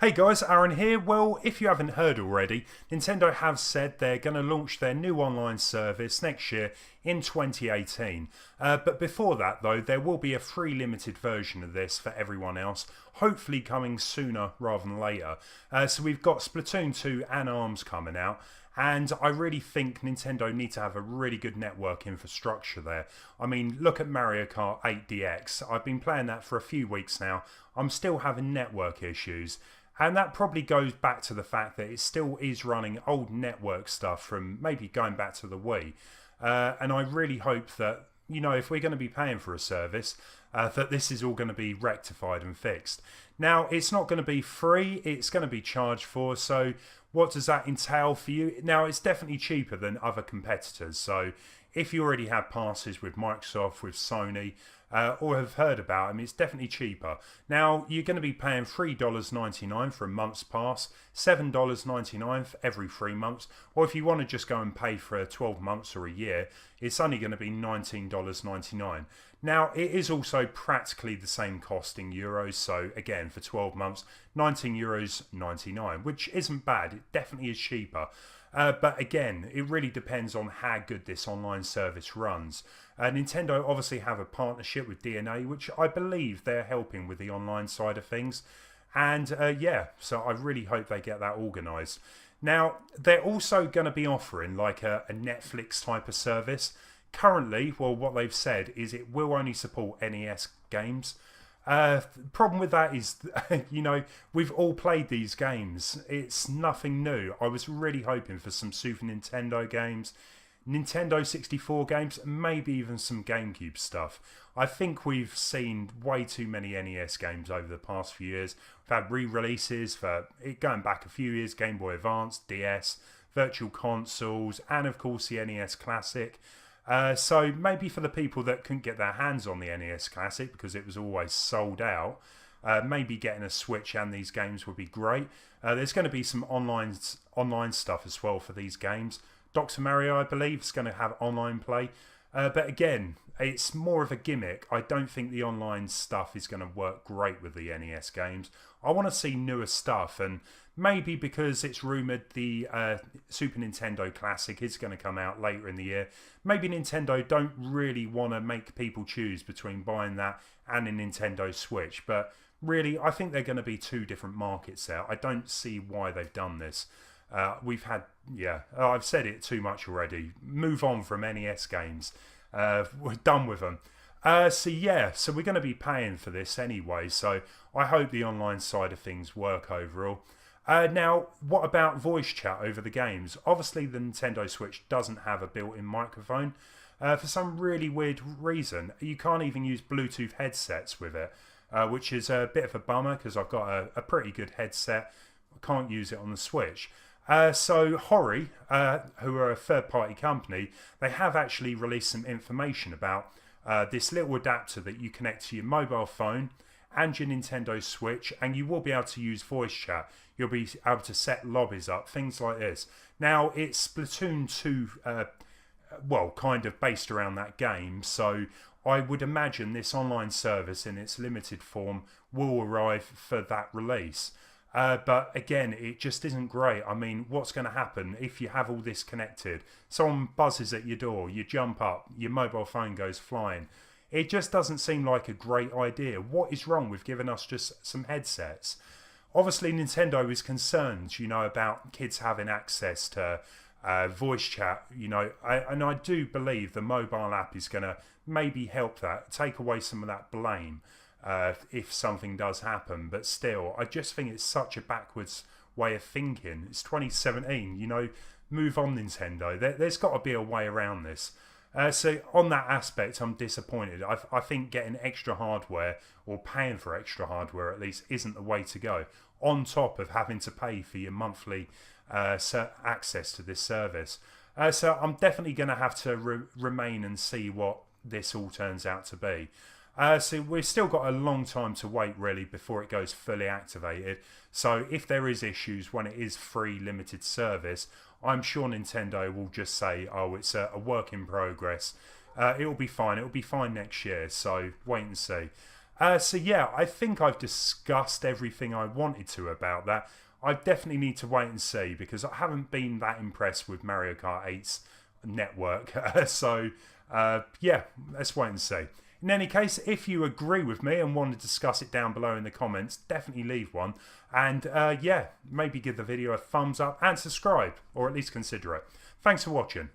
Hey guys, Aaron here. Well, if you haven't heard already, Nintendo have said they're going to launch their new online service next year in 2018. But before that, though, there will be a free limited version of this for everyone else, hopefully coming sooner rather than later. So we've got Splatoon 2 and ARMS coming out. And I really think Nintendo need to have a really good network infrastructure there. I mean, look at Mario Kart 8 DX. I've been playing that for a few weeks now. I'm still having network issues. And that probably goes back to the fact that it still is running old network stuff from maybe going back to the Wii. And I really hope that, if we're going to be paying for a service, that this is all going to be rectified and fixed. Now, it's not going to be free, it's going to be charged for. So what does that entail for you? Now, it's definitely cheaper than other competitors. So if you already have passes with Microsoft, with Sony, or have heard about them, it's definitely cheaper. Now, you're going to be paying $3.99 for a month's pass, $7.99 for every 3 months, or if you want to just go and pay for 12 months or a year, it's only going to be $19.99. Now, it is also practically the same cost in euros, so again, for 12 months, €19.99, which isn't bad. It definitely is cheaper. But again, it really depends on how good this online service runs. Nintendo obviously have a partnership with DNA, which I believe they're helping with the online side of things. And so I really hope they get that organised. Now, they're also going to be offering like a Netflix type of service. Currently, well, what they've said is it will only support NES games. The problem with that is, we've all played these games. It's nothing new. I was really hoping for some Super Nintendo games, Nintendo 64 games, maybe even some GameCube stuff. I think we've seen way too many NES games over the past few years. We've had re-releases for it going back a few years, Game Boy Advance, DS, Virtual Consoles, and of course the NES Classic. So maybe for the people that couldn't get their hands on the NES Classic because it was always sold out, maybe getting a Switch and these games would be great. There's going to be some online stuff as well for these games. Dr. Mario, I believe, is going to have online play. But again, it's more of a gimmick. I don't think the online stuff is going to work great with the NES games. I want to see newer stuff, and maybe because it's rumoured the Super Nintendo Classic is going to come out later in the year, maybe Nintendo don't really want to make people choose between buying that and a Nintendo Switch. But really, I think they're going to be two different markets there. I don't see why they've done this. I've said it too much already. Move on from NES games. We're done with them. So we're going to be paying for this anyway. So I hope the online side of things work overall. Now, what about voice chat over the games? Obviously, the Nintendo Switch doesn't have a built-in microphone. For some really weird reason, you can't even use Bluetooth headsets with it, which is a bit of a bummer because I've got a pretty good headset. I can't use it on the Switch. So Hori, who are a third-party company, they have actually released some information about this little adapter that you connect to your mobile phone and your Nintendo Switch, and you will be able to use voice chat. You'll be able to set lobbies up, things like this. Now, it's Splatoon 2, kind of based around that game, so I would imagine this online service in its limited form will arrive for that release. But again, it just isn't great. I mean, what's going to happen if you have all this connected? Someone buzzes at your door, you jump up, your mobile phone goes flying. It just doesn't seem like a great idea. What is wrong with giving us just some headsets? Obviously, Nintendo is concerned, about kids having access to voice chat, and I do believe the mobile app is going to maybe help that, take away some of that blame. If something does happen, but still, I just think it's such a backwards way of thinking. It's 2017, move on, Nintendo. There's got to be a way around this. So on that aspect, I'm disappointed. I think getting extra hardware, or paying for extra hardware at least, isn't the way to go, on top of having to pay for your monthly access to this service. So I'm definitely going to have to remain and see what this all turns out to be. So we've still got a long time to wait really before it goes fully activated. So if there is issues when it is free limited service, I'm sure Nintendo will just say, oh, it's a work in progress. It'll be fine. It'll be fine next year. So wait and see. So yeah, I think I've discussed everything I wanted to about that. I definitely need to wait and see because I haven't been that impressed with Mario Kart 8's network. Yeah, let's wait and see. In any case, if you agree with me and want to discuss it down below in the comments, definitely leave one. And yeah, maybe give the video a thumbs up and subscribe, or at least consider it. Thanks for watching.